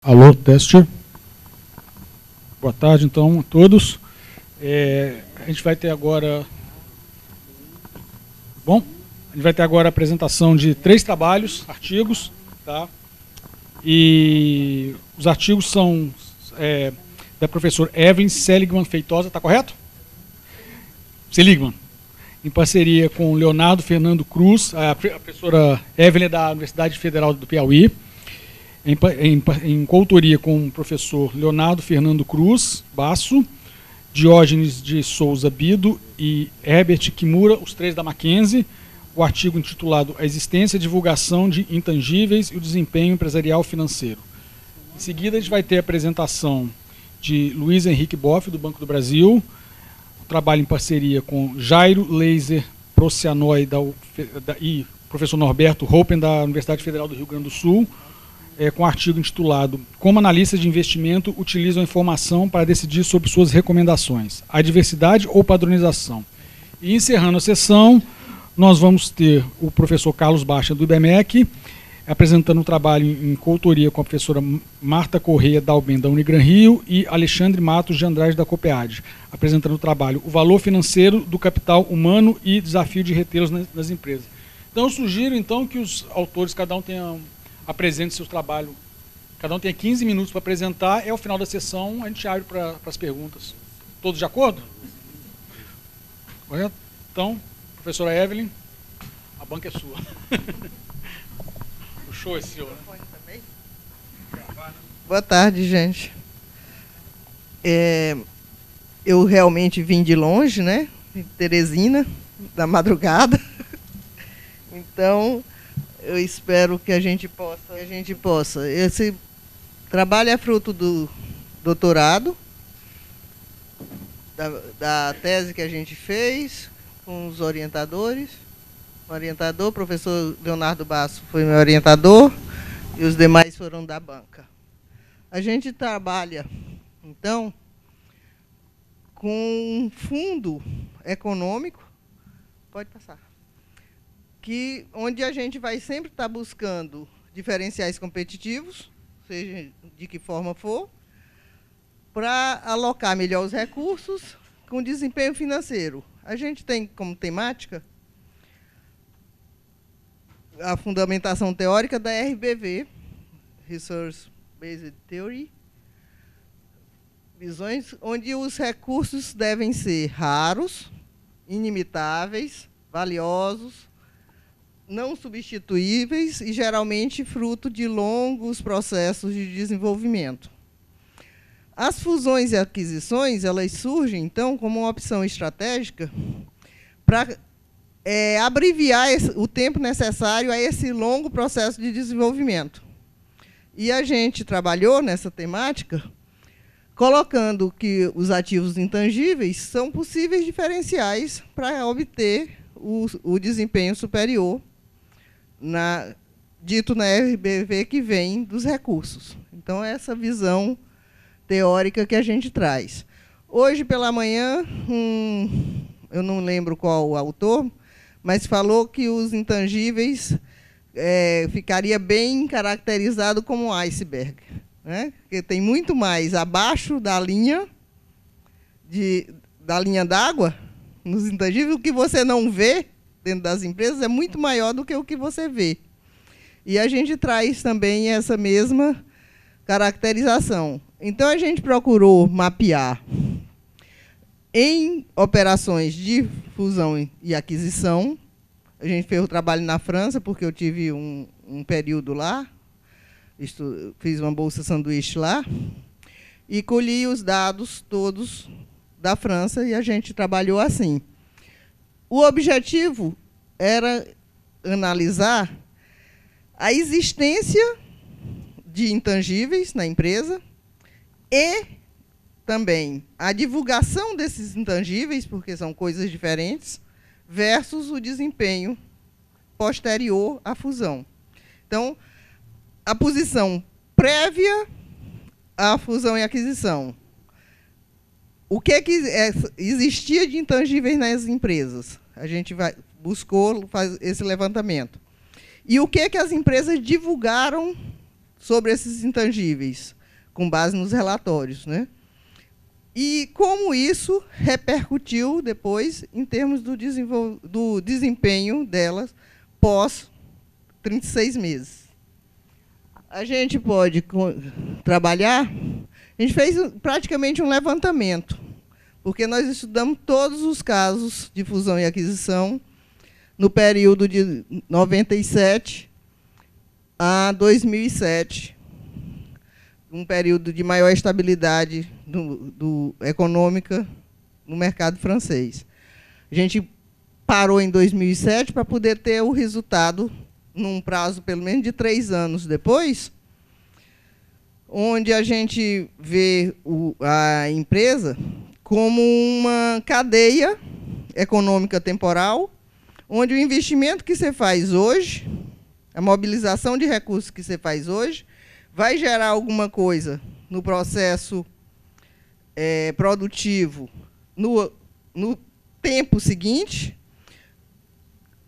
Alô, teste. Boa tarde, então, a todos. A gente vai ter agora... Bom, a gente vai ter agora a apresentação de 3 trabalhos, artigos, tá? E os artigos são da professora Evelyn Seligman Feitosa, tá correto? Seligman, em parceria com Leonardo Fernando Cruz, a professora Evelyn é da Universidade Federal do Piauí, em coautoria com o professor Leonardo Fernando Cruz Basso, Diógenes de Souza Bido e Herbert Kimura, os 3 da Mackenzie, o artigo intitulado A Existência e Divulgação de Intangíveis e o Desempenho Empresarial Financeiro. Em seguida, a gente vai ter a apresentação de Luiz Henrique Boff, do Banco do Brasil, trabalho em parceria com Jairo Leiser Procianoi e professor Norberto Hoppen, da Universidade Federal do Rio Grande do Sul, com um artigo intitulado Como analistas de investimento utilizam a informação para decidir sobre suas recomendações, a diversidade ou padronização. E encerrando a sessão, nós vamos ter o professor Carlos Baixa, do IBMEC, apresentando um trabalho em coautoria com a professora Marta Correia Dalben, da Unigran Rio, e Alexandre Matos de Andrade, da Copead, apresentando o trabalho O Valor Financeiro do Capital Humano e Desafio de Retê-los nas Empresas. Então, eu sugiro então, que os autores, cada um apresente seu trabalho, cada um tenha 15 minutos para apresentar, ao final da sessão a gente abre para as perguntas. Todos de acordo? Correto? Então, professora Evelyn, a banca é sua. O show é seu, né? Boa tarde, gente. Eu realmente vim de longe, né? De Teresina, da madrugada. Então, eu espero que a gente possa. Esse trabalho é fruto do doutorado, da tese que a gente fez com os orientadores. O orientador, o professor Leonardo Basso, foi meu orientador, e os demais foram da banca. A gente trabalha, então, com um fundo econômico, pode passar, onde a gente vai sempre estar buscando diferenciais competitivos, seja de que forma for, para alocar melhor os recursos com desempenho financeiro. A gente tem como temática a fundamentação teórica da RBV, Resource Based Theory, visões onde os recursos devem ser raros, inimitáveis, valiosos, não substituíveis e geralmente fruto de longos processos de desenvolvimento. As fusões e aquisições, elas surgem, então, como uma opção estratégica para abreviar o tempo necessário a esse longo processo de desenvolvimento. E a gente trabalhou nessa temática colocando que os ativos intangíveis são possíveis diferenciais para obter o desempenho superior dito na RBV que vem dos recursos. Então, é essa visão teórica que a gente traz. Hoje, pela manhã, eu não lembro qual o autor, mas falou que os intangíveis ficaria bem caracterizado como iceberg, né? Porque tem muito mais abaixo da linha d'água, nos intangíveis, o que você não vê dentro das empresas é muito maior do que o que você vê. E a gente traz também essa mesma caracterização. Então, a gente procurou mapear em operações de fusão e aquisição. A gente fez o trabalho na França, porque eu tive um período lá, fiz uma bolsa sanduíche lá, e colhi os dados todos da França, e a gente trabalhou assim. O objetivo era analisar a existência de intangíveis na empresa e também a divulgação desses intangíveis, porque são coisas diferentes, versus o desempenho posterior à fusão. Então, a posição prévia à fusão e aquisição. O que existia de intangíveis nas empresas? A gente buscou fazer esse levantamento. E o que as empresas divulgaram sobre esses intangíveis, com base nos relatórios, né? E como isso repercutiu depois em termos do desempenho delas pós 36 meses. A gente pode trabalhar, a gente fez praticamente um levantamento, porque nós estudamos todos os casos de fusão e aquisição no período de 97 a 2007, um período de maior estabilidade econômica no mercado francês. A gente parou em 2007 para poder ter o resultado num prazo pelo menos de 3 anos depois, onde a gente vê a empresa como uma cadeia econômica temporal, onde o investimento que você faz hoje, a mobilização de recursos que você faz hoje, vai gerar alguma coisa no processo produtivo no tempo seguinte,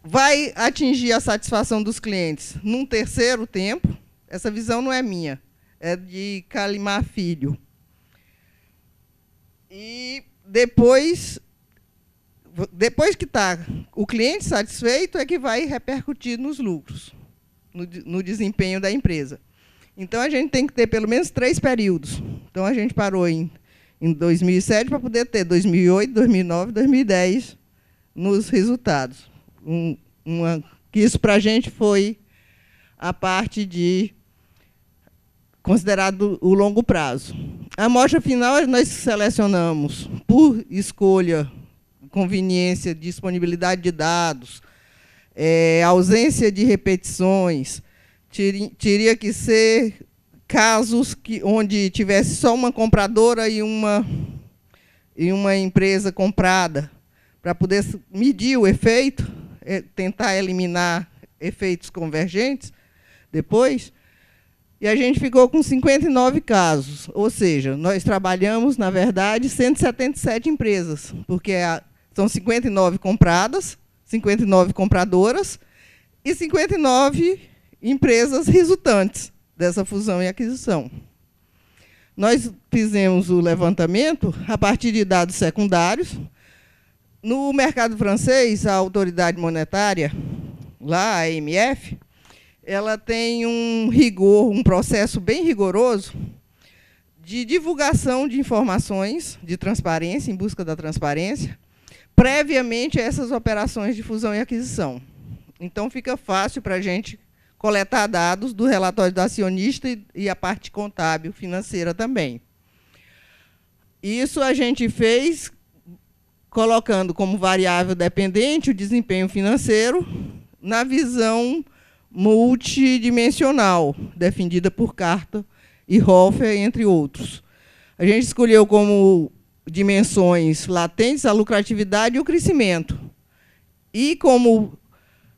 vai atingir a satisfação dos clientes num terceiro tempo. Essa visão não é minha, é de Calimar Filho. E depois que está o cliente satisfeito, é que vai repercutir nos lucros, no desempenho da empresa. Então, a gente tem que ter pelo menos 3 períodos. Então, a gente parou em 2007 para poder ter 2008, 2009, 2010 nos resultados. Que isso, para a gente, foi a parte de considerado o longo prazo. A amostra final, nós selecionamos por escolha, conveniência, disponibilidade de dados, ausência de repetições. Teria que ser casos onde tivesse só uma compradora e uma empresa comprada, para poder medir o efeito, tentar eliminar efeitos convergentes depois. E a gente ficou com 59 casos, ou seja, nós trabalhamos, na verdade, 177 empresas, porque são 59 compradas, 59 compradoras e 59 empresas resultantes dessa fusão e aquisição. Nós fizemos o levantamento a partir de dados secundários. No mercado francês, a autoridade monetária, lá, a AMF, ela tem um rigor, um processo bem rigoroso de divulgação de informações de transparência, em busca da transparência, previamente a essas operações de fusão e aquisição. Então, fica fácil para a gente coletar dados do relatório do acionista e a parte contábil financeira também. Isso a gente fez colocando como variável dependente o desempenho financeiro na visão multidimensional, defendida por Carter e Hofer, entre outros. A gente escolheu como dimensões latentes a lucratividade e o crescimento. E como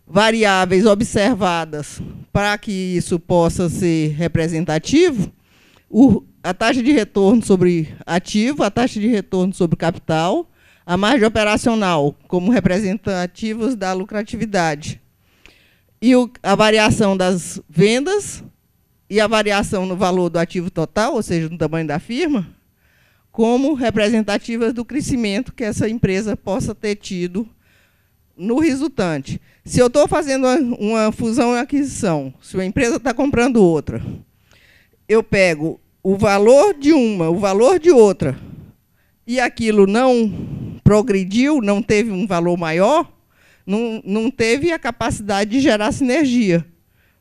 variáveis observadas para que isso possa ser representativo, a taxa de retorno sobre ativo, a taxa de retorno sobre capital, a margem operacional como representativos da lucratividade, e a variação das vendas e a variação no valor do ativo total, ou seja, no tamanho da firma, como representativas do crescimento que essa empresa possa ter tido no resultante. Se eu estou fazendo uma fusão e aquisição, se a empresa está comprando outra, eu pego o valor de uma, o valor de outra, e aquilo não progrediu, não teve um valor maior, não teve a capacidade de gerar sinergia,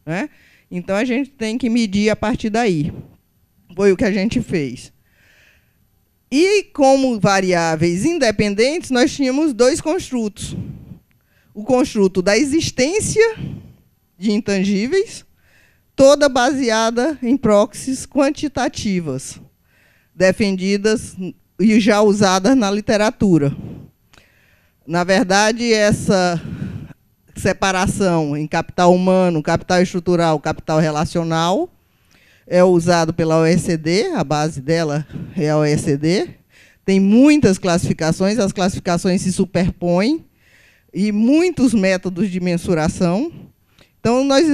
né? Então, a gente tem que medir a partir daí. Foi o que a gente fez. E, como variáveis independentes, nós tínhamos 2 construtos. O construto da existência de intangíveis, toda baseada em proxies quantitativas, defendidas e já usadas na literatura. Na verdade, essa separação em capital humano, capital estrutural, capital relacional, é usado pela OECD, a base dela é a OECD. Tem muitas classificações, as classificações se superpõem, e muitos métodos de mensuração. Então, nós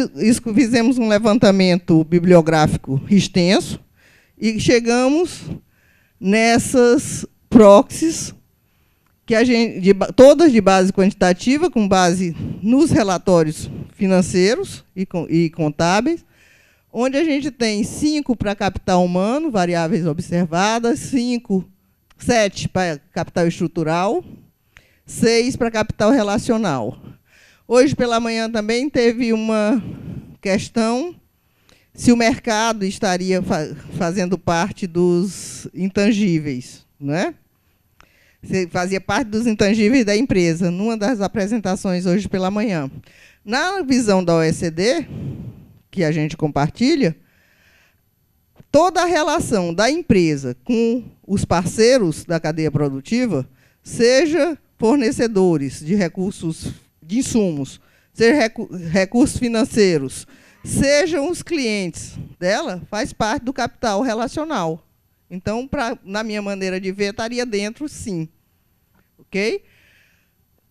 fizemos um levantamento bibliográfico extenso e chegamos nessas proxies, que todas de base quantitativa, com base nos relatórios financeiros e contábeis, onde a gente tem 5 para capital humano, variáveis observadas, 7 para capital estrutural, 6 para capital relacional. Hoje pela manhã também teve uma questão se o mercado estaria fazendo parte dos intangíveis, não é? Se fazia parte dos intangíveis da empresa, numa das apresentações hoje pela manhã. Na visão da OECD, que a gente compartilha, toda a relação da empresa com os parceiros da cadeia produtiva, seja fornecedores de recursos, de insumos, seja recursos financeiros, sejam os clientes dela, faz parte do capital relacional. Então, na minha maneira de ver, estaria dentro, sim. Ok?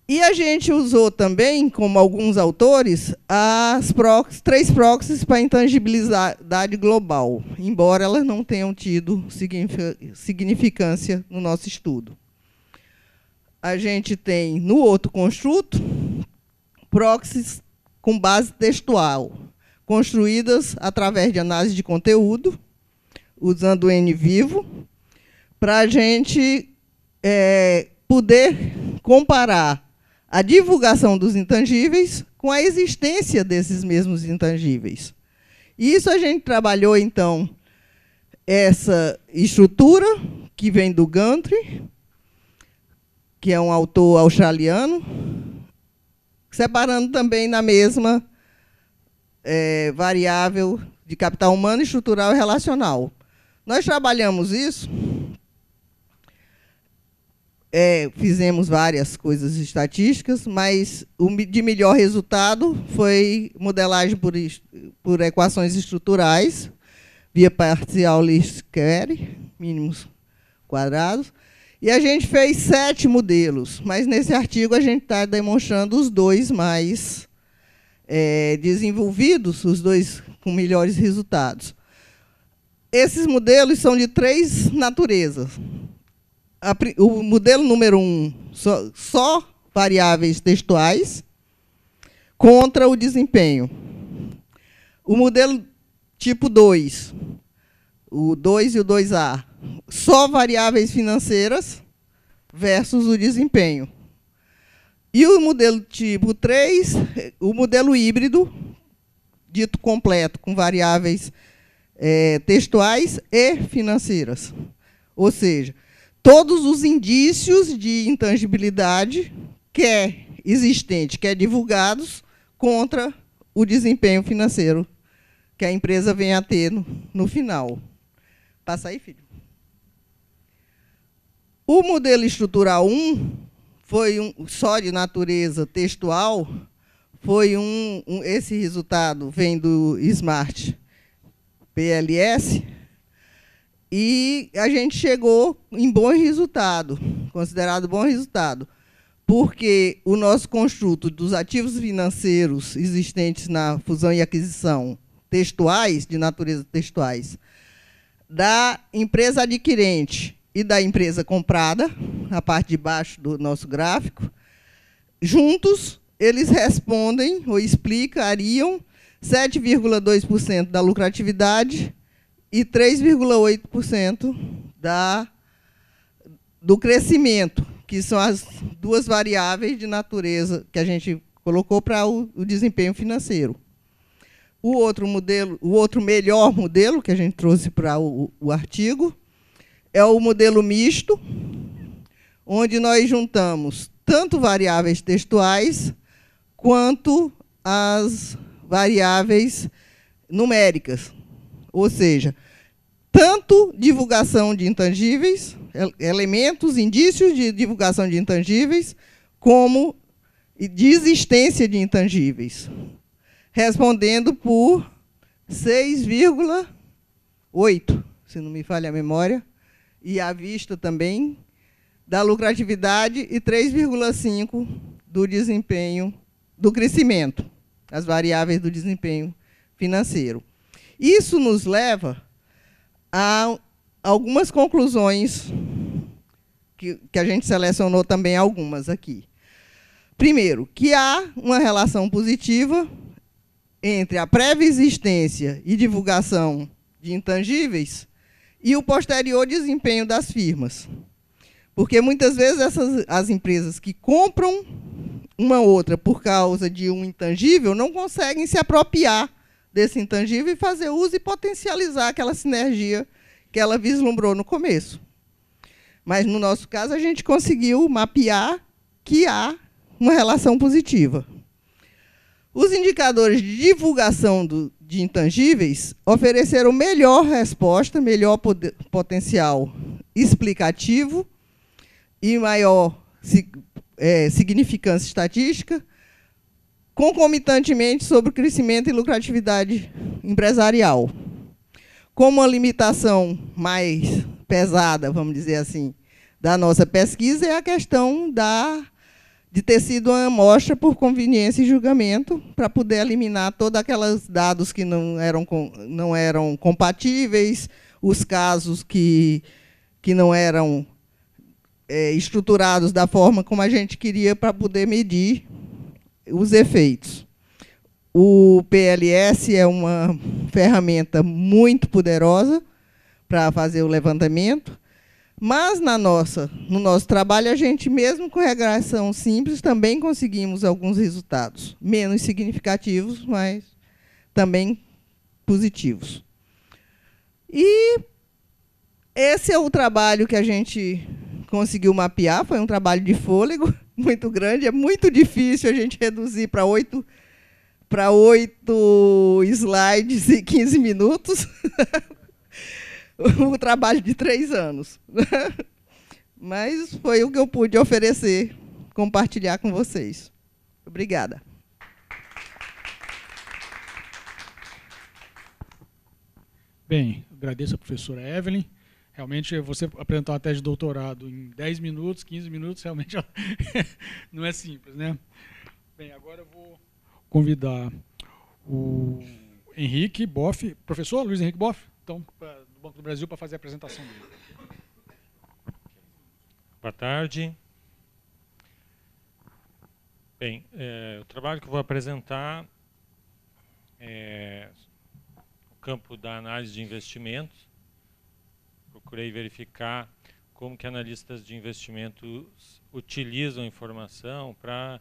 E a gente usou também, como alguns autores, as 3 proxies para intangibilidade global, embora elas não tenham tido significância no nosso estudo. A gente tem, no outro construto, proxies com base textual, construídas através de análise de conteúdo, usando o NVivo, para a gente poder comparar a divulgação dos intangíveis com a existência desses mesmos intangíveis. E isso a gente trabalhou, então, essa estrutura, que vem do Gundry, que é um autor australiano, separando também na mesma variável de capital humano, estrutural e relacional. Nós trabalhamos isso, fizemos várias coisas estatísticas, mas o de melhor resultado foi modelagem por equações estruturais, via parcial least square, mínimos quadrados, e a gente fez 7 modelos, mas nesse artigo a gente está demonstrando os 2 mais desenvolvidos, os 2 com melhores resultados. Esses modelos são de 3 naturezas. O modelo número 1, só variáveis textuais, contra o desempenho. O modelo tipo 2, o 2 e o 2A, só variáveis financeiras versus o desempenho. E o modelo tipo 3, o modelo híbrido, dito completo, com variáveis textuais e financeiras. Ou seja, todos os indícios de intangibilidade, quer existentes, quer divulgados, contra o desempenho financeiro que a empresa vem a ter no final. Passa aí, filho. O modelo estrutural 1 foi só de natureza textual, foi esse resultado vem do Smart PLS, e a gente chegou em bom resultado, considerado bom resultado, porque o nosso construto dos ativos financeiros existentes na fusão e aquisição textuais, de natureza textuais, da empresa adquirente e da empresa comprada, na parte de baixo do nosso gráfico, juntos, eles respondem ou explicariam 7,2% da lucratividade e 3,8% do crescimento, que são as 2 variáveis de natureza que a gente colocou para o desempenho financeiro. O outro melhor modelo que a gente trouxe para o artigo é o modelo misto, onde nós juntamos tanto variáveis textuais quanto as variáveis numéricas. Ou seja, tanto divulgação de intangíveis, elementos, indícios de divulgação de intangíveis, como de existência de intangíveis, respondendo por 6,8, se não me falha a memória, e à vista também da lucratividade e 3,5 do desempenho do crescimento. as variáveis do desempenho financeiro. Isso nos leva a algumas conclusões, que a gente selecionou também algumas aqui. Primeiro, que há uma relação positiva entre a prévia existência e divulgação de intangíveis e o posterior desempenho das firmas. Porque, muitas vezes, as empresas que compram uma outra por causa de um intangível não conseguem se apropriar desse intangível e fazer uso e potencializar aquela sinergia que ela vislumbrou no começo. Mas, no nosso caso, a gente conseguiu mapear que há uma relação positiva. Os indicadores de divulgação de intangíveis ofereceram melhor resposta, melhor potencial explicativo e maior significância estatística, concomitantemente sobre o crescimento e lucratividade empresarial. Como uma limitação mais pesada, vamos dizer assim, da nossa pesquisa é a questão de ter sido uma amostra por conveniência e julgamento, para poder eliminar todos aqueles dados que não eram compatíveis, os casos que não eram estruturados da forma como a gente queria para poder medir os efeitos. O PLS é uma ferramenta muito poderosa para fazer o levantamento, mas no nosso trabalho, a gente, mesmo com regressão simples, também conseguimos alguns resultados, menos significativos, mas também positivos. E esse é o trabalho que a gente conseguiu mapear, foi um trabalho de fôlego muito grande, é muito difícil a gente reduzir para 8 slides e 15 minutos. O trabalho de 3 anos. Mas foi o que eu pude oferecer, compartilhar com vocês. Obrigada. Bem, agradeço a professora Evelyn. Realmente, você apresentar uma tese de doutorado em 10 minutos, 15 minutos, realmente não é simples, né? Bem, agora eu vou convidar o Henrique Boff, professor Luiz Henrique Boff, então, do Banco do Brasil, para fazer a apresentação dele. Boa tarde. Bem, o trabalho que eu vou apresentar é o campo da análise de investimentos. Procurei verificar como que analistas de investimentos utilizam informação para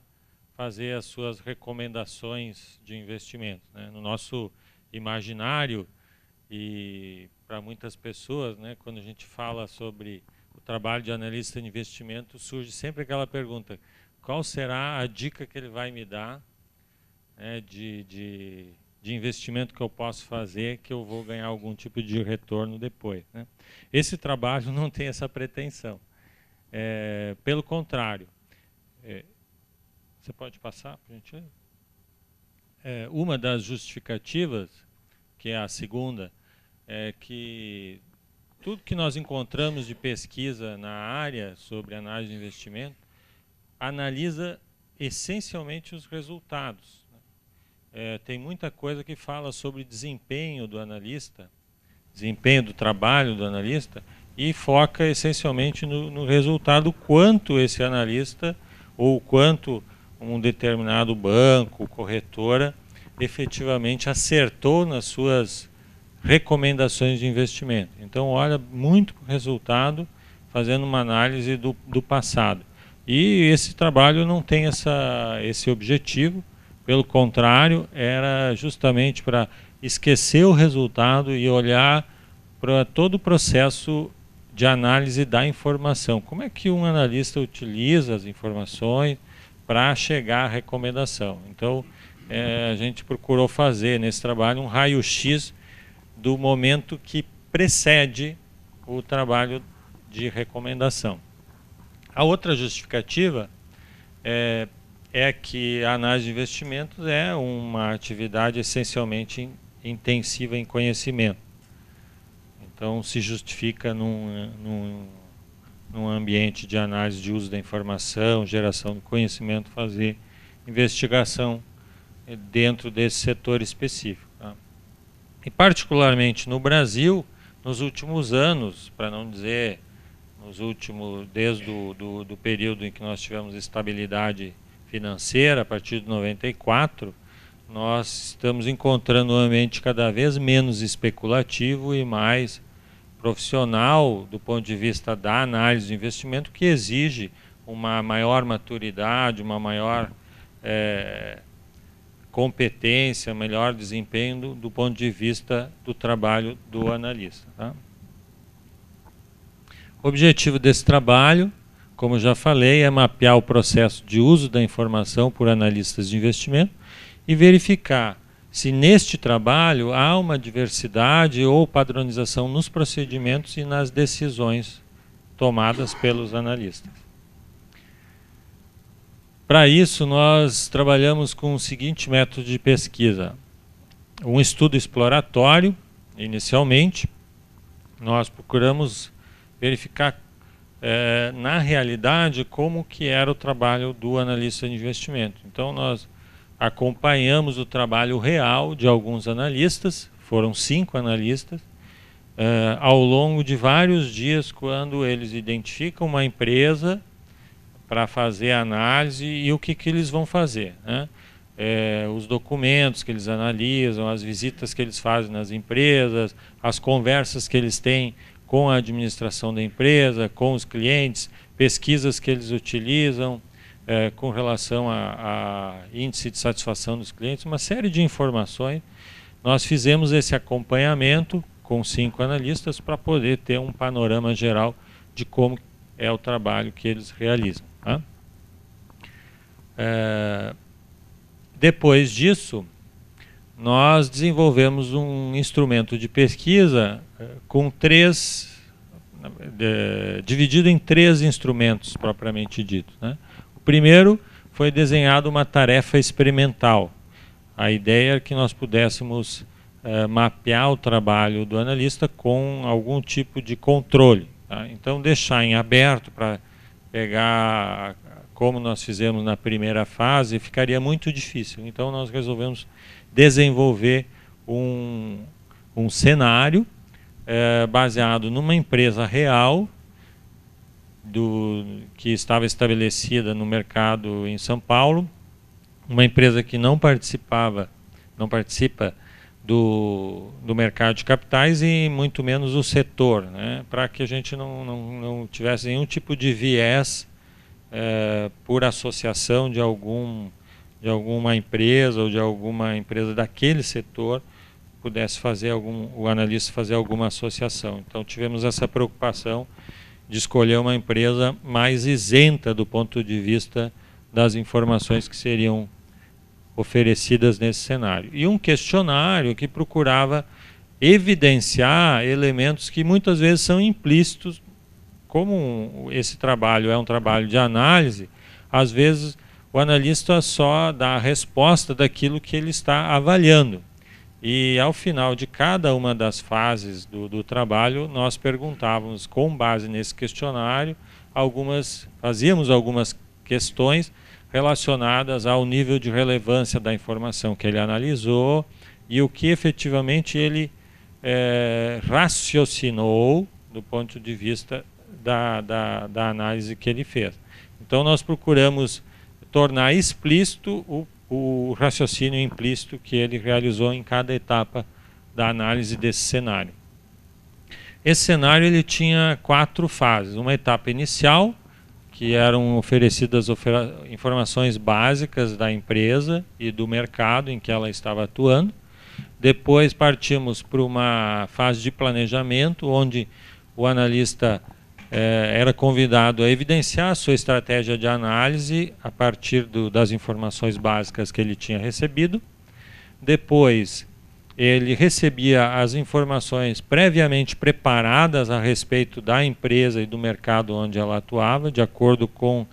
fazer as suas recomendações de investimento, né? No nosso imaginário, e para muitas pessoas, né, quando a gente fala sobre o trabalho de analista de investimento, surge sempre aquela pergunta: qual será a dica que ele vai me dar, né, de investimento que eu posso fazer, que eu vou ganhar algum tipo de retorno depois, né? Esse trabalho não tem essa pretensão. Pelo contrário, você pode passar, por gentileza? Uma das justificativas, que é a segunda, é que tudo que nós encontramos de pesquisa na área sobre análise de investimento analisa essencialmente os resultados. Tem muita coisa que fala sobre desempenho do analista, desempenho do trabalho do analista, e foca essencialmente no resultado, quanto esse analista ou quanto um determinado banco, corretora, efetivamente acertou nas suas recomendações de investimento. Então, olha muito para o resultado, fazendo uma análise do passado. E esse trabalho não tem esse objetivo, pelo contrário, era justamente para esquecer o resultado e olhar para todo o processo de análise da informação. Como é que um analista utiliza as informações para chegar à recomendação? Então, a gente procurou fazer nesse trabalho um raio-x do momento que precede o trabalho de recomendação. A outra justificativa é que a análise de investimentos é uma atividade essencialmente intensiva em conhecimento. Então, se justifica num ambiente de análise de uso da informação, geração de conhecimento, fazer investigação dentro desse setor específico. Tá? E particularmente no Brasil, nos últimos anos, para não dizer desde o período em que nós tivemos estabilidade financeira, a partir de 94, nós estamos encontrando um ambiente cada vez menos especulativo e mais profissional do ponto de vista da análise de investimento, que exige uma maior maturidade, uma maior competência, melhor desempenho do ponto de vista do trabalho do analista. Tá? O objetivo desse trabalho, como já falei, é mapear o processo de uso da informação por analistas de investimento e verificar se neste trabalho há uma diversidade ou padronização nos procedimentos e nas decisões tomadas pelos analistas. Para isso, nós trabalhamos com o seguinte método de pesquisa. Um estudo exploratório, inicialmente, nós procuramos verificar na realidade como que era o trabalho do analista de investimento. Então nós acompanhamos o trabalho real de alguns analistas, foram 5 analistas, ao longo de vários dias, quando eles identificam uma empresa para fazer a análise e o que eles vão fazer, né? Os documentos que eles analisam, as visitas que eles fazem nas empresas, as conversas que eles têm com a administração da empresa, com os clientes, pesquisas que eles utilizam com relação a índice de satisfação dos clientes, uma série de informações. Nós fizemos esse acompanhamento com 5 analistas para poder ter um panorama geral de como é o trabalho que eles realizam. Tá? Depois disso, nós desenvolvemos um instrumento de pesquisa com dividido em 3 instrumentos propriamente dito, né? O primeiro foi desenhado uma tarefa experimental. A ideia é que nós pudéssemos mapear o trabalho do analista com algum tipo de controle. Tá? Então deixar em aberto para pegar como nós fizemos na primeira fase ficaria muito difícil. Então nós resolvemos desenvolver um cenário baseado numa empresa real que estava estabelecida no mercado em São Paulo, uma empresa que não participa do mercado de capitais e muito menos o setor, né, para que a gente não tivesse nenhum tipo de viés por associação de alguma empresa ou de alguma empresa daquele setor pudesse fazer o analista fazer alguma associação. Então tivemos essa preocupação de escolher uma empresa mais isenta do ponto de vista das informações que seriam oferecidas nesse cenário. E um questionário que procurava evidenciar elementos que muitas vezes são implícitos. Como esse trabalho é um trabalho de análise, às vezes o analista só dá a resposta daquilo que ele está avaliando. E ao final de cada uma das fases do trabalho, nós perguntávamos, com base nesse questionário, fazíamos algumas questões relacionadas ao nível de relevância da informação que ele analisou e o que efetivamente ele raciocinou do ponto de vista da análise que ele fez. Então nós procuramos tornar explícito o raciocínio implícito que ele realizou em cada etapa da análise desse cenário. Esse cenário ele tinha 4 fases. Uma etapa inicial, que eram oferecidas informações básicas da empresa e do mercado em que ela estava atuando. Depois partimos para uma fase de planejamento, onde o analista era convidado a evidenciar a sua estratégia de análise a partir das informações básicas que ele tinha recebido. Depois, ele recebia as informações previamente preparadas a respeito da empresa e do mercado onde ela atuava, de acordo com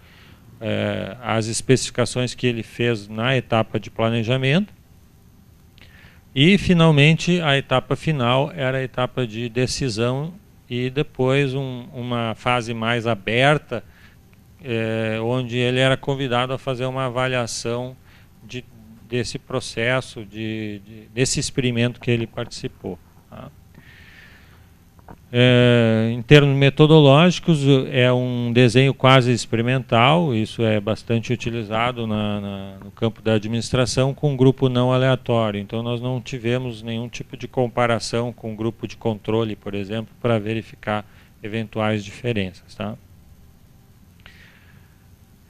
as especificações que ele fez na etapa de planejamento. E, finalmente, a etapa final era a etapa de decisão e depois uma fase mais aberta, onde ele era convidado a fazer uma avaliação desse processo, desse experimento que ele participou. Tá? Em termos metodológicos, é um desenho quase experimental, isso é bastante utilizado no campo da administração com um grupo não aleatório. Então nós não tivemos nenhum tipo de comparação com um grupo de controle, por exemplo, para verificar eventuais diferenças. Tá?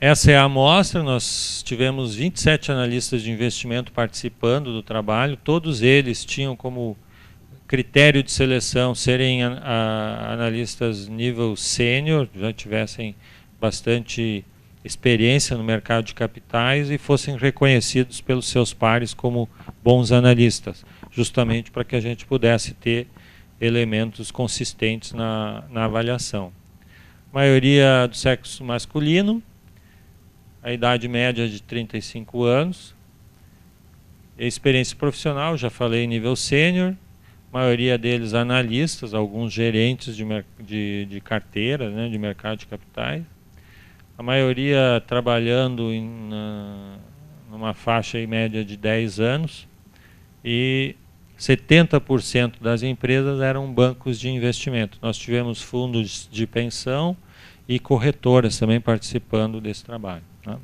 Essa é a amostra, nós tivemos 27 analistas de investimento participando do trabalho, todos eles tinham como critério de seleção serem analistas nível sênior, já tivessem bastante experiência no mercado de capitais e fossem reconhecidos pelos seus pares como bons analistas, justamente para que a gente pudesse ter elementos consistentes na avaliação. Maioria do sexo masculino, a idade média de 35 anos, experiência profissional, já falei nível sênior, maioria deles analistas, alguns gerentes de carteira, né, de mercado de capitais. A maioria trabalhando numa faixa aí média de 10 anos. E 70% das empresas eram bancos de investimento. Nós tivemos fundos de pensão e corretoras também participando desse trabalho. Né?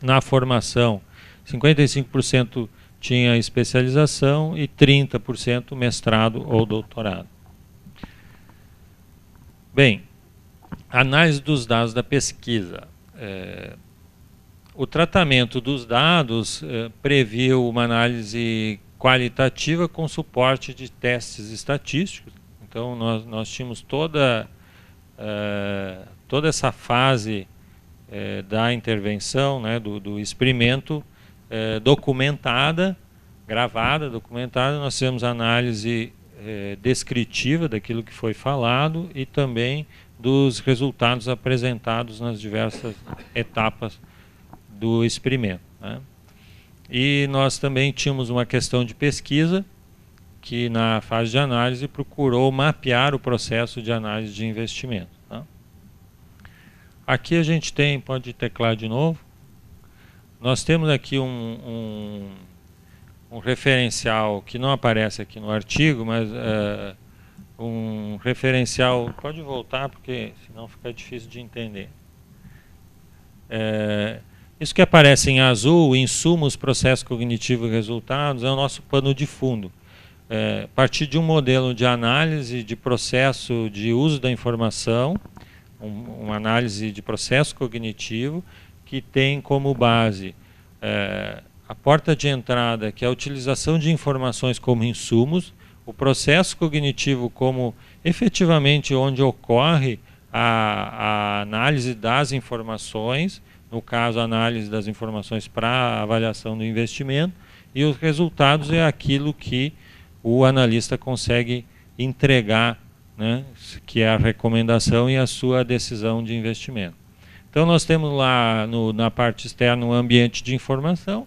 Na formação, 55% tinha especialização e 30% mestrado ou doutorado. Bem, análise dos dados da pesquisa. O tratamento dos dados previu uma análise qualitativa com suporte de testes estatísticos. Então, nós tínhamos toda essa fase da intervenção, né, do experimento, documentada, gravada, documentada. Nós fizemos análise descritiva daquilo que foi falado e também dos resultados apresentados nas diversas etapas do experimento. Né? E nós também tínhamos uma questão de pesquisa que na fase de análise procurou mapear o processo de análise de investimento. Tá? Aqui a gente tem, pode teclar de novo, nós temos aqui um referencial que não aparece aqui no artigo, mas um referencial, pode voltar porque senão fica difícil de entender. Isso que aparece em azul, insumos, processo cognitivo e resultados, é o nosso pano de fundo. A partir de um modelo de análise de processo de uso da informação, uma análise de processo cognitivo, que tem como base a porta de entrada, que é a utilização de informações como insumos, o processo cognitivo como efetivamente onde ocorre a análise das informações, no caso a análise das informações para a avaliação do investimento, e os resultados é aquilo que o analista consegue entregar, né, que é a recomendação e a sua decisão de investimento. Então nós temos lá na parte externa um ambiente de informação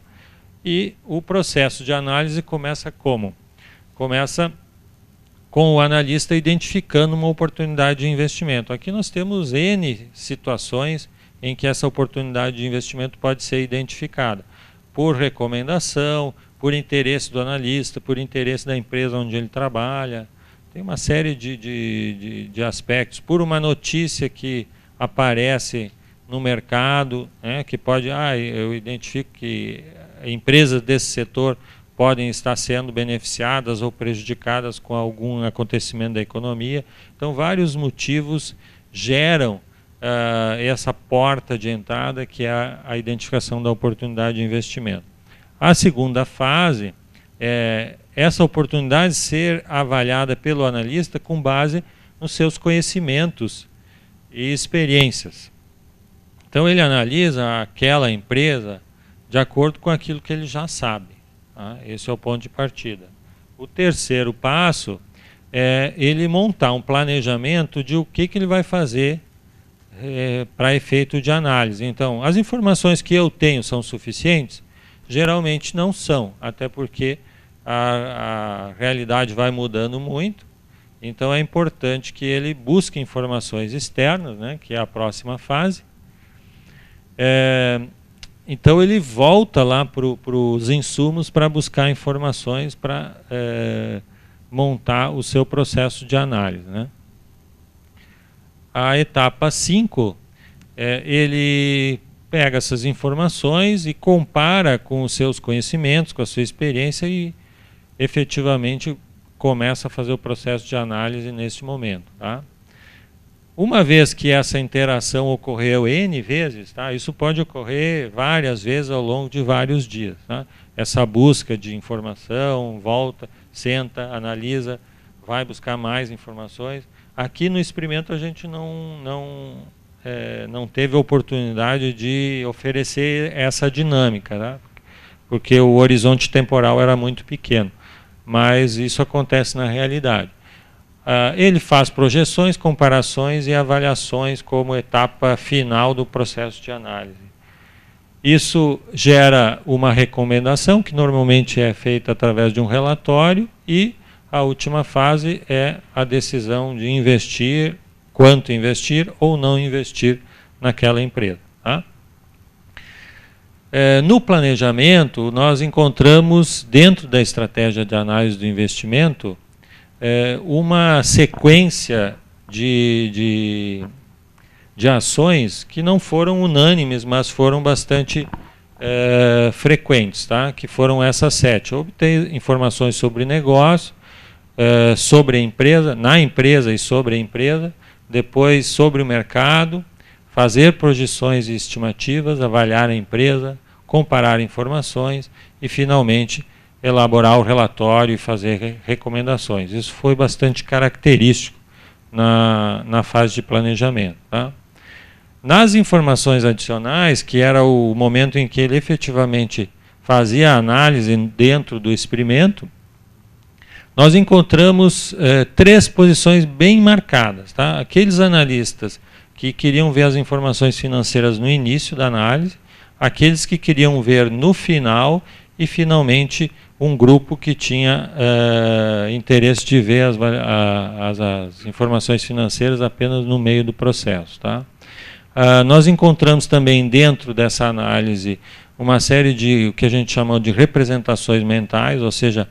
e o processo de análise começa como? Começa com o analista identificando uma oportunidade de investimento. Aqui nós temos N situações em que essa oportunidade de investimento pode ser identificada por recomendação, por interesse do analista, por interesse da empresa onde ele trabalha. Tem uma série de aspectos, por uma notícia que aparece no mercado, né, que pode, eu identifico que empresas desse setor podem estar sendo beneficiadas ou prejudicadas com algum acontecimento da economia. Então, vários motivos geram essa porta de entrada, que é a identificação da oportunidade de investimento. A segunda fase é essa oportunidade ser avaliada pelo analista com base nos seus conhecimentos e experiências. Então ele analisa aquela empresa de acordo com aquilo que ele já sabe. Tá? Esse é o ponto de partida. O terceiro passo é ele montar um planejamento de o que ele vai fazer para efeito de análise. Então, as informações que eu tenho são suficientes? Geralmente não são, até porque a realidade vai mudando muito. Então é importante que ele busque informações externas, né, que é a próxima fase. Então ele volta lá para os insumos para buscar informações para montar o seu processo de análise, né? A etapa 5, ele pega essas informações e compara com os seus conhecimentos, com a sua experiência e efetivamente começa a fazer o processo de análise nesse momento, tá? Uma vez que essa interação ocorreu N vezes, tá? Isso pode ocorrer várias vezes ao longo de vários dias, tá? Essa busca de informação, volta, senta, analisa, vai buscar mais informações. Aqui no experimento a gente não teve a oportunidade de oferecer essa dinâmica, tá? Porque o horizonte temporal era muito pequeno, mas isso acontece na realidade. Ele faz projeções, comparações e avaliações como etapa final do processo de análise. Isso gera uma recomendação, que normalmente é feita através de um relatório, e a última fase é a decisão de investir, quanto investir ou não investir naquela empresa, tá? No planejamento, nós encontramos, dentro da estratégia de análise do investimento, uma sequência de ações que não foram unânimes, mas foram bastante frequentes, tá? Que foram essas 7. Obter informações sobre negócio, sobre a empresa, na empresa e sobre a empresa, depois sobre o mercado, fazer projeções e estimativas, avaliar a empresa, comparar informações e, finalmente, elaborar o relatório e fazer recomendações. Isso foi bastante característico na fase de planejamento, tá? Nas informações adicionais, que era o momento em que ele efetivamente fazia a análise dentro do experimento, nós encontramos 3 posições bem marcadas, tá? Aqueles analistas que queriam ver as informações financeiras no início da análise, aqueles que queriam ver no final e, finalmente, um grupo que tinha interesse de ver as informações financeiras apenas no meio do processo, tá? Nós encontramos também dentro dessa análise uma série de o que a gente chama de representações mentais, ou seja,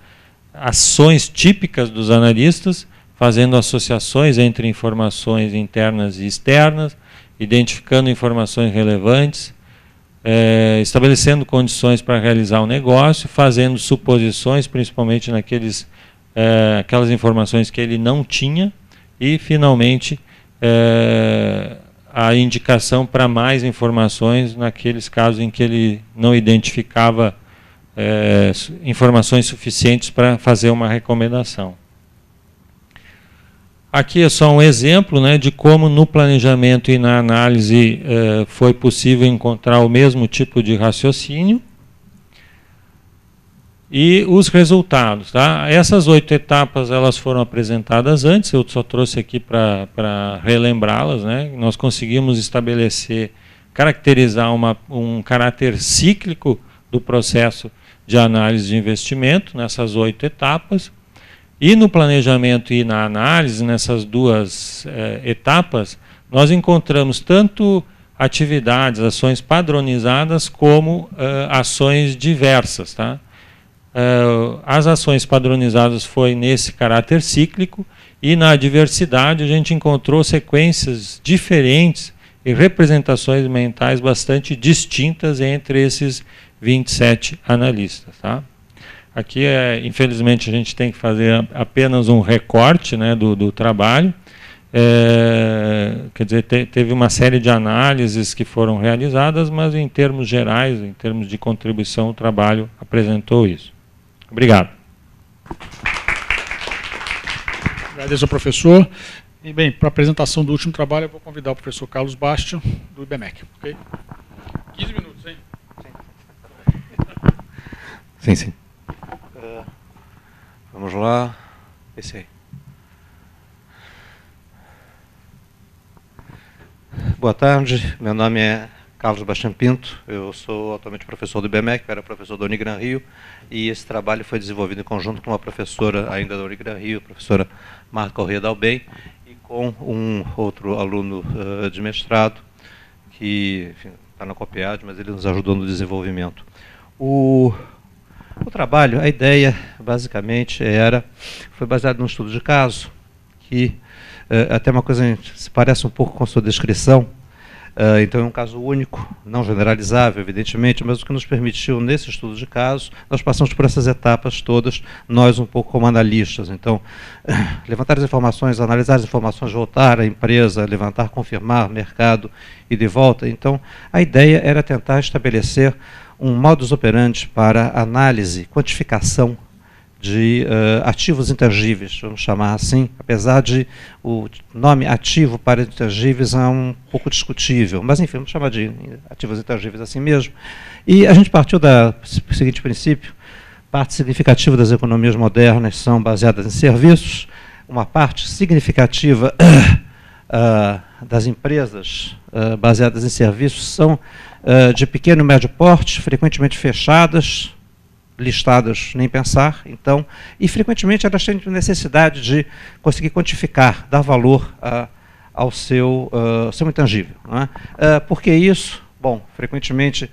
ações típicas dos analistas, fazendo associações entre informações internas e externas, identificando informações relevantes, estabelecendo condições para realizar o negócio, fazendo suposições, principalmente aquelas informações que ele não tinha, e, finalmente, a indicação para mais informações naqueles casos em que ele não identificava informações suficientes para fazer uma recomendação. Aqui é só um exemplo, né, de como no planejamento e na análise foi possível encontrar o mesmo tipo de raciocínio e os resultados, tá? Essas 8 etapas elas foram apresentadas antes, eu só trouxe aqui para relembrá-las, né? Nós conseguimos estabelecer, caracterizar um caráter cíclico do processo de análise de investimento nessas 8 etapas. E no planejamento e na análise, nessas 2 etapas, nós encontramos tanto atividades, ações padronizadas, como ações diversas, tá? As ações padronizadas foi nesse caráter cíclico, e na diversidade a gente encontrou sequências diferentes e representações mentais bastante distintas entre esses 27 analistas, tá? Aqui, infelizmente, a gente tem que fazer apenas um recorte, né, do trabalho. Quer dizer, teve uma série de análises que foram realizadas, mas em termos gerais, em termos de contribuição, o trabalho apresentou isso. Obrigado. Agradeço ao professor. E, bem, para a apresentação do último trabalho, eu vou convidar o professor Carlos Bastia, do IBMEC. Okay? 15 minutos, hein? Sim, sim. Vamos lá. Esse aí. Boa tarde, meu nome é Carlos Bastian Pinto, eu sou atualmente professor do IBMEC, eu era professor da Unigran Rio, e esse trabalho foi desenvolvido em conjunto com uma professora ainda da Unigran Rio, a professora Marta Corrêa Dalben, e com um outro aluno de mestrado, que, enfim, está na COPEAD, mas ele nos ajudou no desenvolvimento. O trabalho, a ideia, basicamente, foi baseado num estudo de caso, que até uma coisa se parece um pouco com a sua descrição. Então é um caso único, não generalizável, evidentemente, mas o que nos permitiu, nesse estudo de caso, nós passamos por essas etapas todas, nós um pouco como analistas. Então, levantar as informações, analisar as informações, voltar à empresa, levantar, confirmar, mercado e de volta. Então, a ideia era tentar estabelecer um modus operandi para análise, quantificação de ativos intangíveis, vamos chamar assim, apesar de o nome ativo para intangíveis é um pouco discutível, mas enfim, vamos chamar de ativos intangíveis assim mesmo. E a gente partiu do seguinte princípio: parte significativa das economias modernas são baseadas em serviços, uma parte significativa das empresas baseadas em serviços são de pequeno e médio porte, frequentemente fechadas, listadas nem pensar, então, e frequentemente elas têm necessidade de conseguir quantificar, dar valor ao seu intangível. Não é? Por que isso? Bom, frequentemente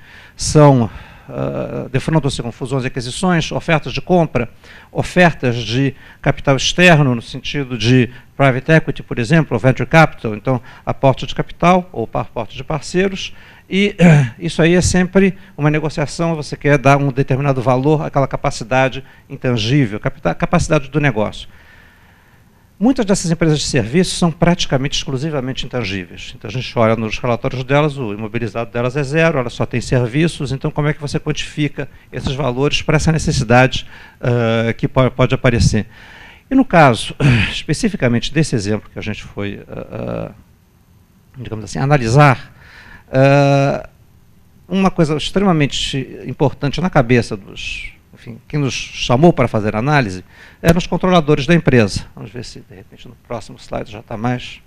defrontam-se com fusões e aquisições, ofertas de compra, ofertas de capital externo, no sentido de private equity, por exemplo, ou venture capital, então aporte de capital ou aporte de parceiros. E isso aí é sempre uma negociação, você quer dar um determinado valor àquela capacidade intangível, capacidade do negócio. Muitas dessas empresas de serviços são praticamente exclusivamente intangíveis. Então a gente olha nos relatórios delas, o imobilizado delas é zero, ela só tem serviços, então como é que você quantifica esses valores para essa necessidade que pode aparecer? E no caso, especificamente desse exemplo que a gente foi, digamos assim, analisar, uma coisa extremamente importante na cabeça enfim, quem nos chamou para fazer a análise eram os controladores da empresa. Vamos ver se, de repente, no próximo slide já está mais...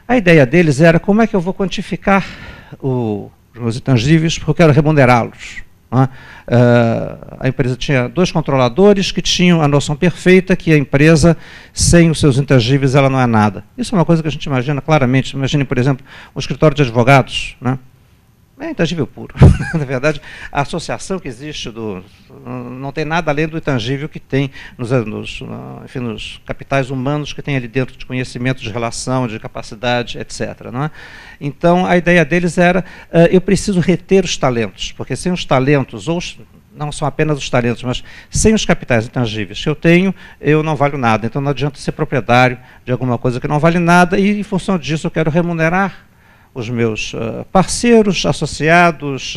A ideia deles era como é que eu vou quantificar os meus intangíveis, porque eu quero remunerá-los. A empresa tinha 2 controladores que tinham a noção perfeita que a empresa, sem os seus intangíveis, ela não é nada. Isso é uma coisa que a gente imagina claramente. Imagine, por exemplo, um escritório de advogados, né? É intangível puro. Na verdade, a associação que existe não tem nada além do intangível que tem enfim, nos capitais humanos que tem ali dentro de conhecimento, de relação, de capacidade, etc. Não é? Então, a ideia deles era, eu preciso reter os talentos, porque sem os talentos, não são apenas os talentos, mas sem os capitais intangíveis que eu tenho, eu não valho nada. Então, não adianta ser proprietário de alguma coisa que não vale nada, e em função disso eu quero remunerar os meus parceiros, associados,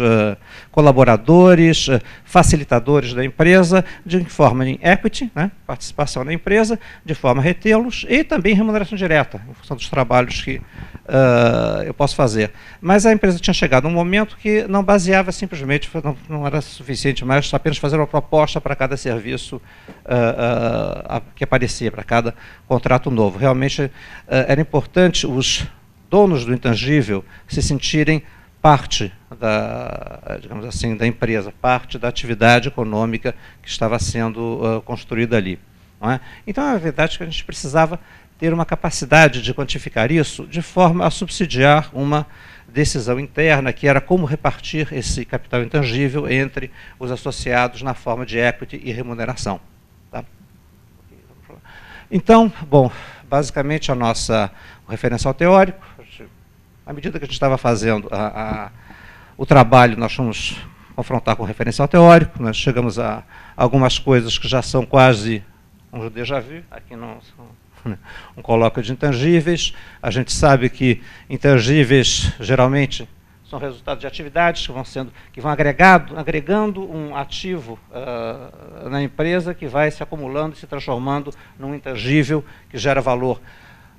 colaboradores, facilitadores da empresa, de forma em equity, né, participação na empresa, de forma a retê-los, e também remuneração direta, em função dos trabalhos que eu posso fazer. Mas a empresa tinha chegado a um momento que não baseava simplesmente, não era suficiente mais apenas fazer uma proposta para cada serviço que aparecia, para cada contrato novo. Realmente era importante os donos do intangível se sentirem parte digamos assim, da empresa, parte da atividade econômica que estava sendo construída ali. Não é? Então, a verdade é que a gente precisava ter uma capacidade de quantificar isso de forma a subsidiar uma decisão interna, que era como repartir esse capital intangível entre os associados na forma de equity e remuneração. Tá? Então, bom, basicamente o referencial teórico, à medida que a gente estava fazendo o trabalho, nós fomos confrontar com o referencial teórico, nós chegamos a algumas coisas que já são quase um déjà vu, aqui não um colóquio de intangíveis. A gente sabe que intangíveis geralmente são resultados de atividades que vão agregando um ativo na empresa, que vai se acumulando e se transformando num intangível que gera valor.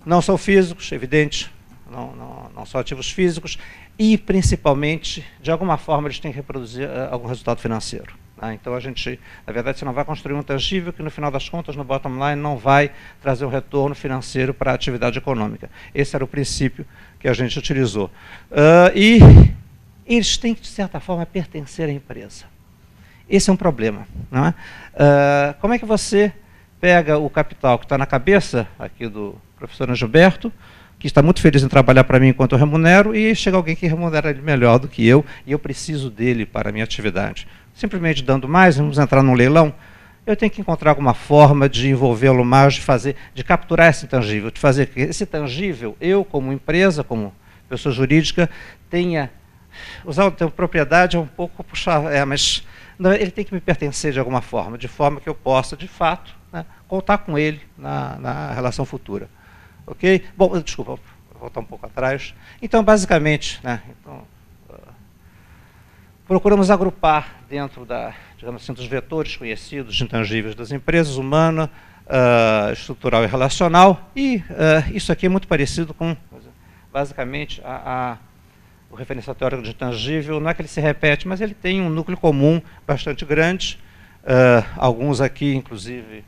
Não são físicos, evidente, não são ativos físicos, e principalmente, de alguma forma, eles têm que reproduzir algum resultado financeiro. Então, a gente, na verdade, você não vai construir um intangível que, no final das contas, no bottom line, não vai trazer um retorno financeiro para a atividade econômica. Esse era o princípio que a gente utilizou. E eles têm que, de certa forma, pertencer à empresa. Esse é um problema. Não é? Como é que você pega o capital que está na cabeça aqui do professor Gilberto, que está muito feliz em trabalhar para mim enquanto eu remunero, e chega alguém que remunera ele melhor do que eu, e eu preciso dele para a minha atividade. Simplesmente dando mais, vamos entrar num leilão, eu tenho que encontrar alguma forma de envolvê-lo mais, de capturar esse intangível, de fazer que esse tangível, eu como empresa, como pessoa jurídica, tenha... Usar o termo propriedade é um pouco puxar, mas não, ele tem que me pertencer de alguma forma, de forma que eu possa, de fato, né, contar com ele na relação futura. Ok? Bom, desculpa, vou voltar um pouco atrás. Então, basicamente, né, procuramos agrupar dentro digamos assim, dos vetores conhecidos de intangíveis das empresas, humana, estrutural e relacional, e isso aqui é muito parecido com, basicamente, o referencial teórico de intangível. Não é que ele se repete, mas ele tem um núcleo comum bastante grande. Alguns aqui, inclusive,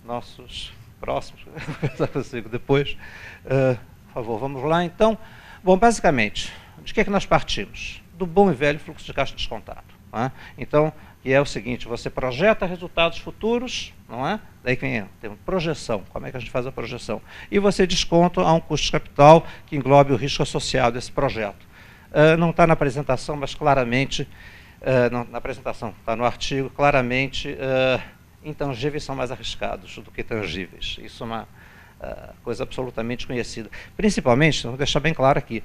nossos próximos, vou conversar consigo depois. Por favor, vamos lá. Então, bom, basicamente, de que é que nós partimos? Do bom e velho fluxo de caixa descontado. Não é? Então, que é o seguinte, você projeta resultados futuros, não é? Daí tem uma projeção, como é que a gente faz a projeção? E você desconta a um custo de capital que englobe o risco associado a esse projeto. Não está na apresentação, mas claramente, na apresentação, está no artigo, claramente, intangíveis são mais arriscados do que tangíveis. Isso é uma coisa absolutamente conhecida. Principalmente, vou deixar bem claro aqui,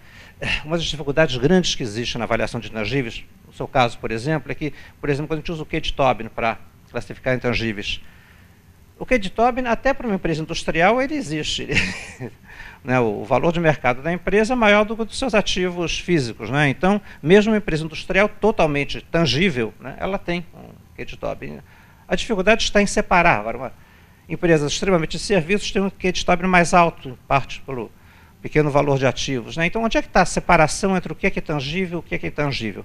uma das dificuldades grandes que existe na avaliação de intangíveis, no seu caso, por exemplo, é que, por exemplo, quando a gente usa o Q de Tobin para classificar intangíveis, o Q de Tobin, até para uma empresa industrial, ele existe. Né, o valor de mercado da empresa é maior do que o dos seus ativos físicos. Né? Então, mesmo uma empresa industrial totalmente tangível, né, ela tem um Q de Tobin. A dificuldade está em separar. Agora, uma empresa extremamente de serviços tem um Q de Tobin mais alto, em parte pelo pequeno valor de ativos. Né? Então, onde é que está a separação entre o que é tangível e o que é intangível?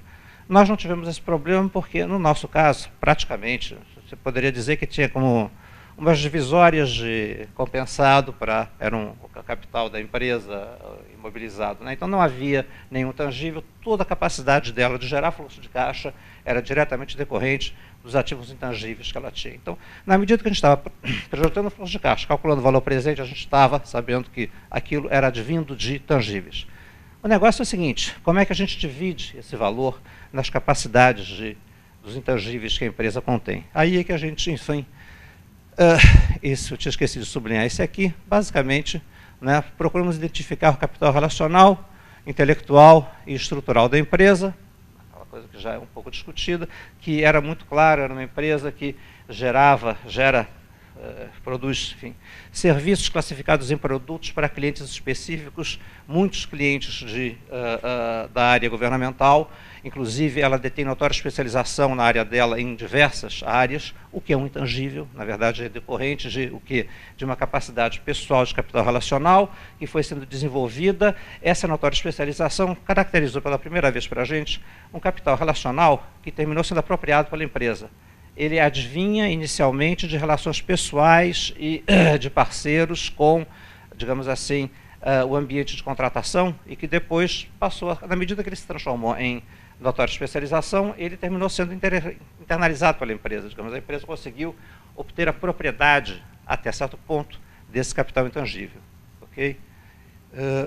Nós não tivemos esse problema porque, no nosso caso, praticamente, você poderia dizer que tinha como umas divisórias de compensado era o capital da empresa imobilizado. Né? Então não havia nenhum tangível, toda a capacidade dela de gerar fluxo de caixa era diretamente decorrente dos ativos intangíveis que ela tinha. Então, na medida que a gente estava projetando o fluxo de caixa, calculando o valor presente, a gente estava sabendo que aquilo era advindo de tangíveis. O negócio é o seguinte, como é que a gente divide esse valor nas capacidades dos intangíveis que a empresa contém? Aí é que a gente, enfim, isso, eu tinha esquecido de sublinhar esse aqui, basicamente, né, procuramos identificar o capital relacional, intelectual e estrutural da empresa, aquela coisa que já é um pouco discutida, que era muito claro, era uma empresa que produz, enfim, serviços classificados em produtos para clientes específicos, muitos clientes da área governamental, inclusive ela detém notória especialização na área dela em diversas áreas, o que é um intangível, na verdade é decorrente de uma capacidade pessoal de capital relacional que foi sendo desenvolvida. Essa notória especialização caracterizou pela primeira vez para a gente um capital relacional que terminou sendo apropriado pela empresa. Ele advinha inicialmente de relações pessoais e de parceiros com, digamos assim, o ambiente de contratação, e que depois passou, na medida que ele se transformou em notória especialização, ele terminou sendo internalizado pela empresa. Digamos, a empresa conseguiu obter a propriedade, até certo ponto, desse capital intangível. Ok?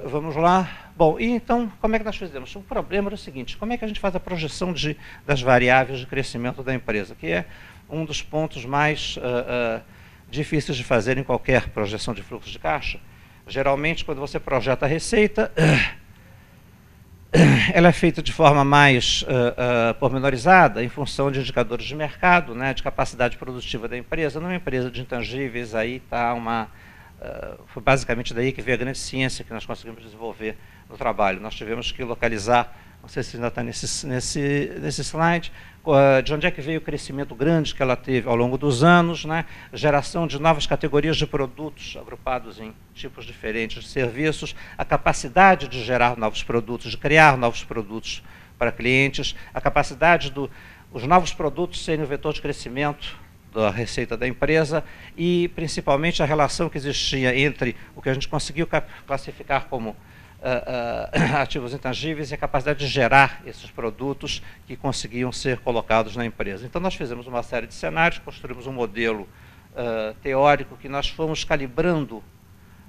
Vamos lá. Bom, e então, como é que nós fizemos? O problema era o seguinte, como é que a gente faz a projeção das variáveis de crescimento da empresa, que é um dos pontos mais difíceis de fazer em qualquer projeção de fluxo de caixa. Geralmente, quando você projeta a receita, ela é feita de forma mais pormenorizada, em função de indicadores de mercado, né, de capacidade produtiva da empresa. Numa empresa de intangíveis, aí está foi basicamente daí que veio a grande ciência que nós conseguimos desenvolver no trabalho. Nós tivemos que localizar, não sei se ainda está nesse slide, de onde é que veio o crescimento grande que ela teve ao longo dos anos, né? Geração de novas categorias de produtos agrupados em tipos diferentes de serviços, a capacidade de gerar novos produtos, de criar novos produtos para clientes, a capacidade dos novos produtos serem o vetor de crescimento da receita da empresa e, principalmente, a relação que existia entre o que a gente conseguiu classificar como ativos intangíveis e a capacidade de gerar esses produtos que conseguiam ser colocados na empresa. Então, nós fizemos uma série de cenários, construímos um modelo teórico que nós fomos calibrando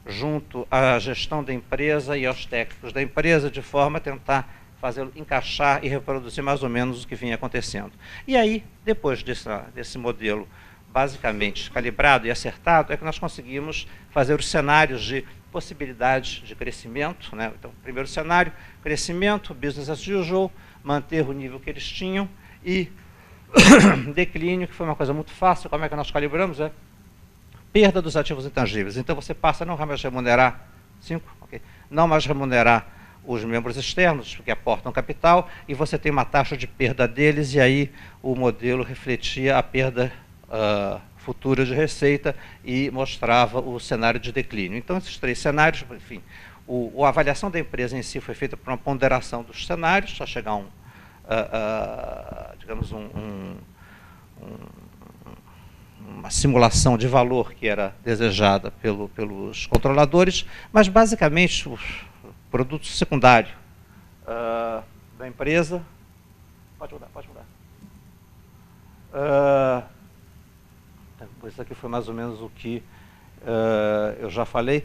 junto à gestão da empresa e aos técnicos da empresa, de forma a tentar fazê-lo encaixar e reproduzir mais ou menos o que vinha acontecendo. E aí, depois desse modelo basicamente calibrado e acertado, é que nós conseguimos fazer os cenários de possibilidades de crescimento, né? Então, primeiro cenário, crescimento, business as usual, manter o nível que eles tinham, e declínio, que foi uma coisa muito fácil. Como é que nós calibramos? Perda dos ativos intangíveis. Então você passa a não mais remunerar, não mais remunerar os membros externos, que aportam capital, e você tem uma taxa de perda deles, e aí o modelo refletia a perda futura de receita e mostrava o cenário de declínio. Então, esses três cenários, enfim, a avaliação da empresa em si foi feita por uma ponderação dos cenários, para chegar a digamos, uma simulação de valor que era desejada pelos controladores, mas, basicamente, o produto secundário da empresa... Pode mudar. Isso aqui foi mais ou menos o que eu já falei.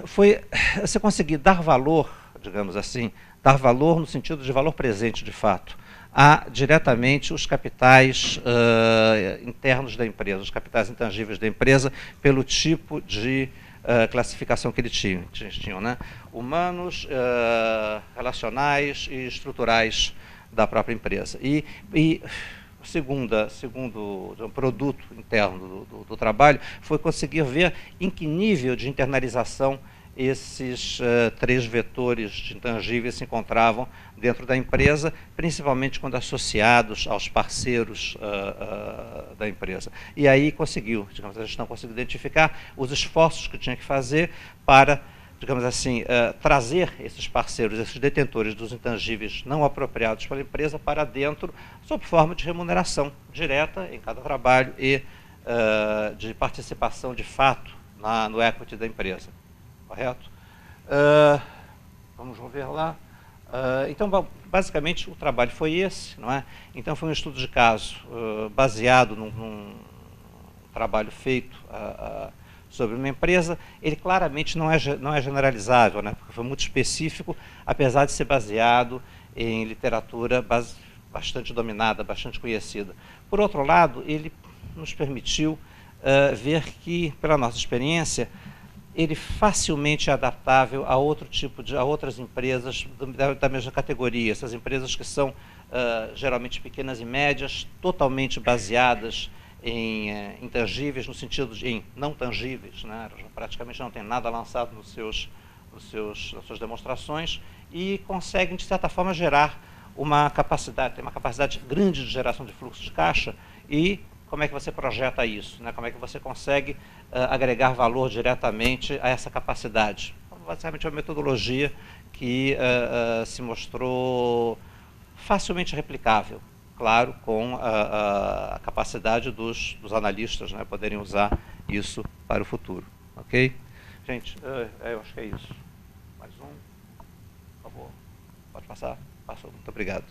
Foi você conseguir dar valor, digamos assim, dar valor no sentido de valor presente, de fato, a diretamente os capitais internos da empresa, os capitais intangíveis da empresa, pelo tipo de classificação que eles tinham, né? Humanos, relacionais e estruturais da própria empresa. E segundo produto interno do trabalho, foi conseguir ver em que nível de internalização esses três vetores de intangíveis se encontravam dentro da empresa, principalmente quando associados aos parceiros da empresa. E aí conseguiu, digamos, a gestão conseguiu identificar os esforços que tinha que fazer para, digamos assim, trazer esses parceiros, esses detentores dos intangíveis não apropriados pela empresa para dentro, sob forma de remuneração direta em cada trabalho e de participação de fato no equity da empresa. Correto? Vamos ver lá. Então, basicamente, o trabalho foi esse, não é? Então, foi um estudo de caso baseado num trabalho feito sobre uma empresa. Ele claramente não é generalizável, né? Porque foi muito específico, apesar de ser baseado em literatura bastante dominada, bastante conhecida. Por outro lado, ele nos permitiu ver que, pela nossa experiência, ele facilmente é adaptável a outras empresas da mesma categoria, essas empresas que são geralmente pequenas e médias, totalmente baseadas em intangíveis, no sentido em não tangíveis, né? Praticamente não tem nada lançado nas suas demonstrações, e conseguem, de certa forma, gerar tem uma capacidade grande de geração de fluxo de caixa. E como é que você projeta isso, né? Como é que você consegue agregar valor diretamente a essa capacidade? Então, basicamente, é uma metodologia que se mostrou facilmente replicável, claro, com a capacidade dos analistas, né, poderem usar isso para o futuro. Ok? Gente, eu acho que é isso. Mais um. Por favor. Pode passar. Passou. Muito obrigado.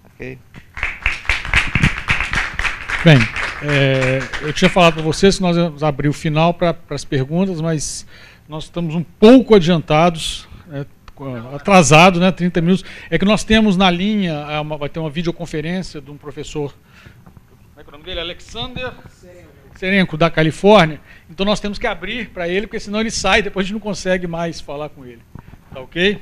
Ok? Bem, eu tinha falado para vocês que nós íamos abrir o final para as perguntas, mas nós estamos um pouco adiantados, atrasados, né, 30 minutos. É que nós temos na linha, vai ter uma videoconferência de um professor, como é que é o nome dele? Alexander Serenco, da Califórnia. Então nós temos que abrir para ele, porque senão ele sai, depois a gente não consegue mais falar com ele. Tá ok?